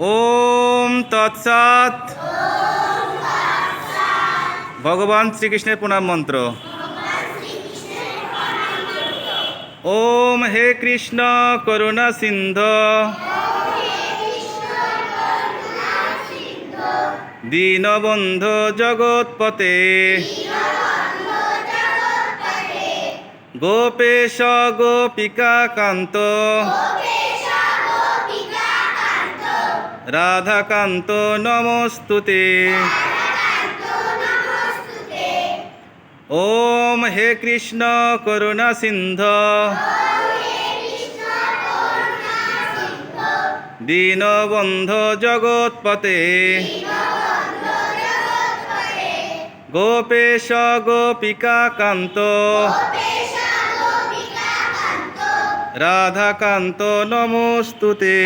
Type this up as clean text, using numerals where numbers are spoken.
ওম তৎসৎ। ভগবান শ্রীকৃষ্ণের প্রণাম মন্ত্র। ওম হে কৃষ্ণ করুণা সিন্ধু দীনবন্ধু জগৎপতে গোপেশ গোপিকা কান্ত রাধাকান্ত নমস্তুতে। ওম হে কৃষ্ণ করুণা সিন্ধু দীনবন্ধু জগৎপতে গোপেশ গোপিকা কান্ত রাধাকান্ত নমস্তুতে।